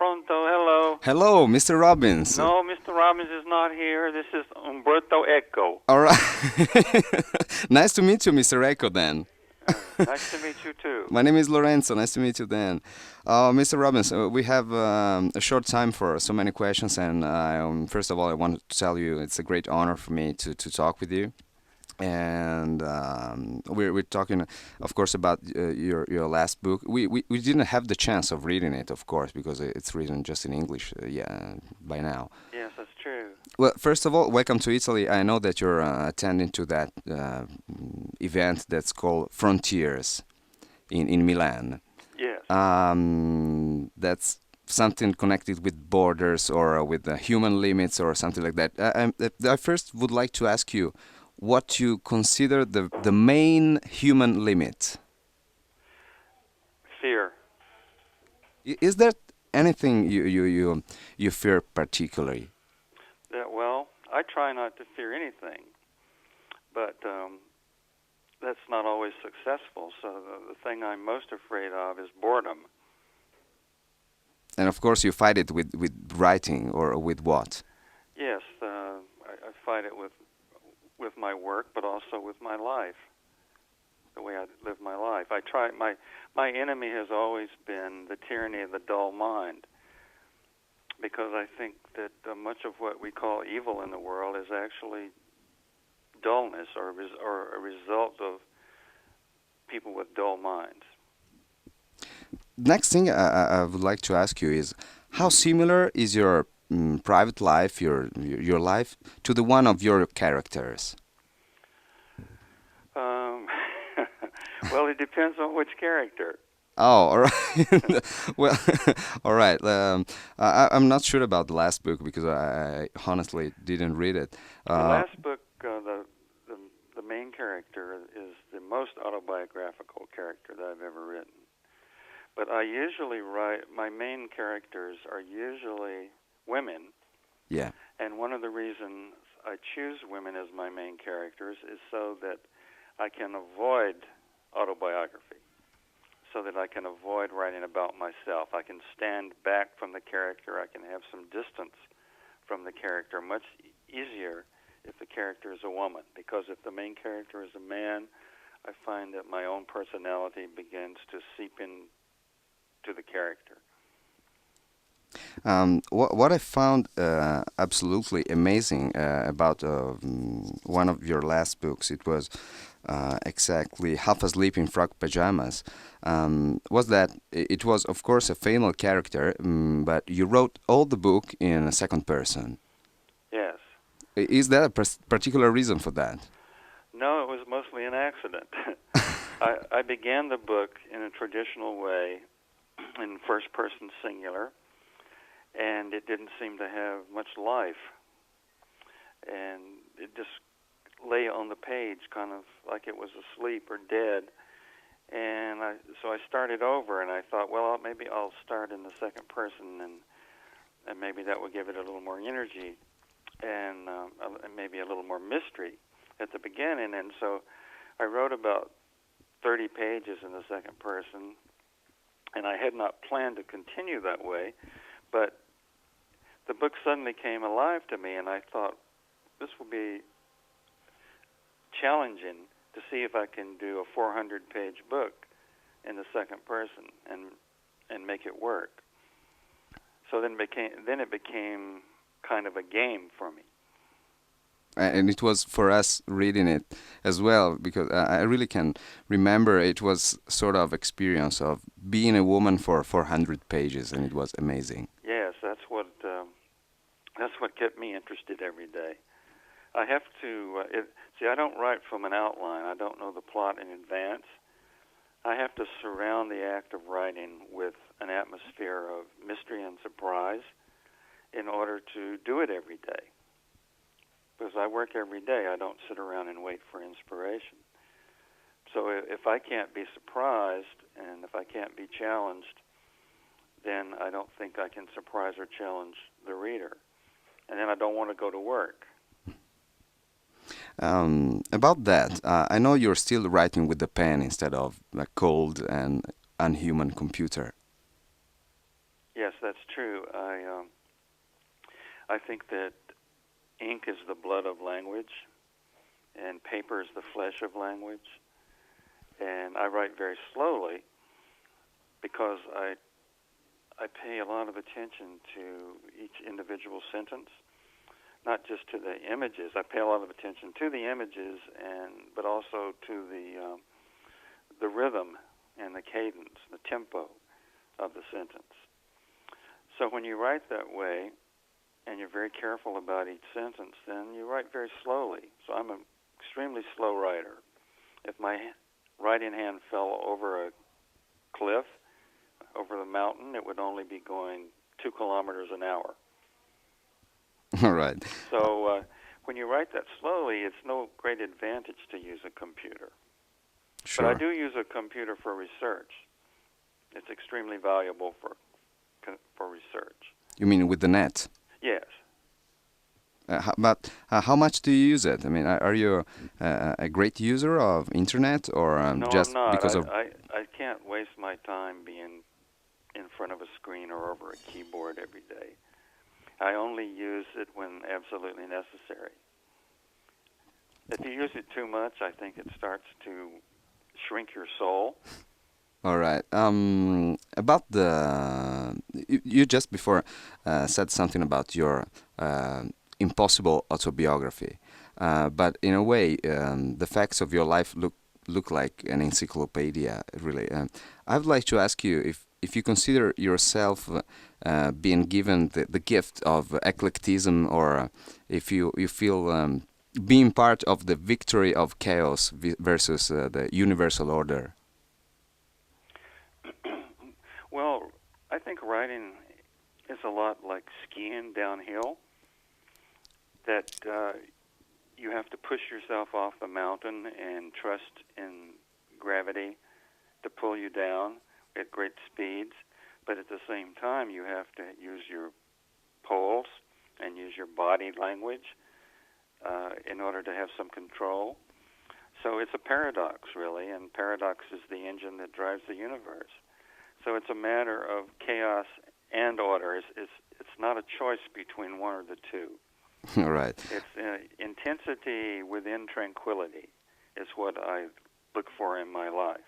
pronto. Hello. Hello, Mr. Robbins. No, Mr. Robbins is not here. This is Umberto Eco. All right. Nice to meet you, Mr. Echo, then. Nice to meet you too. My name is Lorenzo. Nice to meet you, then. Mr. Robbins, we have a short time for so many questions, and first of all, I want to tell you it's a great honor for me to talk with you. And we're talking, of course, about your last book. We didn't have the chance of reading it, of course, because it's written just in English, yeah, by now. Yes, that's true. Well, first of all, welcome to Italy. I know that you're attending to that event that's called Frontiers in Milan. Yes. That's something connected with borders or with human limits or something like that. I first would like to ask you what you consider the main human limit. Fear. Is there anything you fear particularly? Well, I try not to fear anything, but that's not always successful. So the thing I'm most afraid of is boredom. And of course, you fight it with writing or with what? Yes, I fight it with my work, but also with my life, the way I live my life. I try. My enemy has always been the tyranny of the dull mind, because I think that much of what we call evil in the world is actually dullness or a result of people with dull minds. Next thing I would like to ask you is how similar is your private life, your life, to the one of your characters? Well, it depends on which character. Oh, all right. Well, all right. I'm not sure about the last book because I honestly didn't read it. The last book, the main character is the most autobiographical character that I've ever written. But I usually write, my main characters are usually women. Yeah. And one of the reasons I choose women as my main characters is so that I can avoid autobiography, so that I can avoid writing about myself. I can stand back from the character. I can have some distance from the character much easier if the character is a woman, because if the main character is a man, I find that my own personality begins to seep in to the character. What I found absolutely amazing about one of your last books, it was exactly Half Asleep in Frog Pajamas, was that it was, of course, a female character, but you wrote all the book in a second person. Yes. Is there a particular reason for that? No, it was mostly an accident. I began the book in a traditional way, in first-person singular, and it didn't seem to have much life. And it just lay on the page kind of like it was asleep or dead. And so I started over, and I thought, well, maybe I'll start in the second person, and maybe that will give it a little more energy and maybe a little more mystery at the beginning. And so I wrote about 30 pages in the second person, and I had not planned to continue that way, but the book suddenly came alive to me, and I thought, this will be challenging to see if I can do a 400-page book in the second person and make it work. So then it became kind of a game for me. And it was for us reading it as well, because I really can remember it was sort of experience of being a woman for 400 pages, and it was amazing. Yes, that's what kept me interested every day. I have to see. I don't write from an outline. I don't know the plot in advance. I have to surround the act of writing with an atmosphere of mystery and surprise in order to do it every day. Because I work every day, I don't sit around and wait for inspiration. So if I can't be surprised and if I can't be challenged, then I don't think I can surprise or challenge the reader. And then I don't want to go to work. About that, I know you're still writing with the pen instead of a cold and unhuman computer. Yes, that's true. I think that ink is the blood of language, and paper is the flesh of language. And I write very slowly because I pay a lot of attention to each individual sentence, not just to the images. I pay a lot of attention to the images, but also to the rhythm and the cadence, the tempo of the sentence. So when you write that way, and you're very careful about each sentence, then you write very slowly. So I'm an extremely slow writer. If my writing hand fell over a cliff, over the mountain, it would only be going 2 kilometers an hour. All right. So when you write that slowly, it's no great advantage to use a computer. Sure. But I do use a computer for research. It's extremely valuable for research. You mean with the net? Yes. But how much do you use it? I mean, are you a great user of internet, or No, just I'm not. because of? I can't waste my time being in front of a screen or over a keyboard every day. I only use it when absolutely necessary. If you use it too much, I think it starts to shrink your soul. All right. About you just before said something about your impossible autobiography, but in a way, the facts of your life look like an encyclopedia. Really, I'd like to ask you if you consider yourself being given the gift of eclecticism, or if you feel being part of the victory of chaos versus the universal order. Well, I think writing is a lot like skiing downhill, that you have to push yourself off the mountain and trust in gravity to pull you down at great speeds, but at the same time you have to use your poles and use your body language in order to have some control. So it's a paradox, really, and paradox is the engine that drives the universe. So it's a matter of chaos and order. It's not a choice between one or the two. All right. It's intensity within tranquility is what I look for in my life.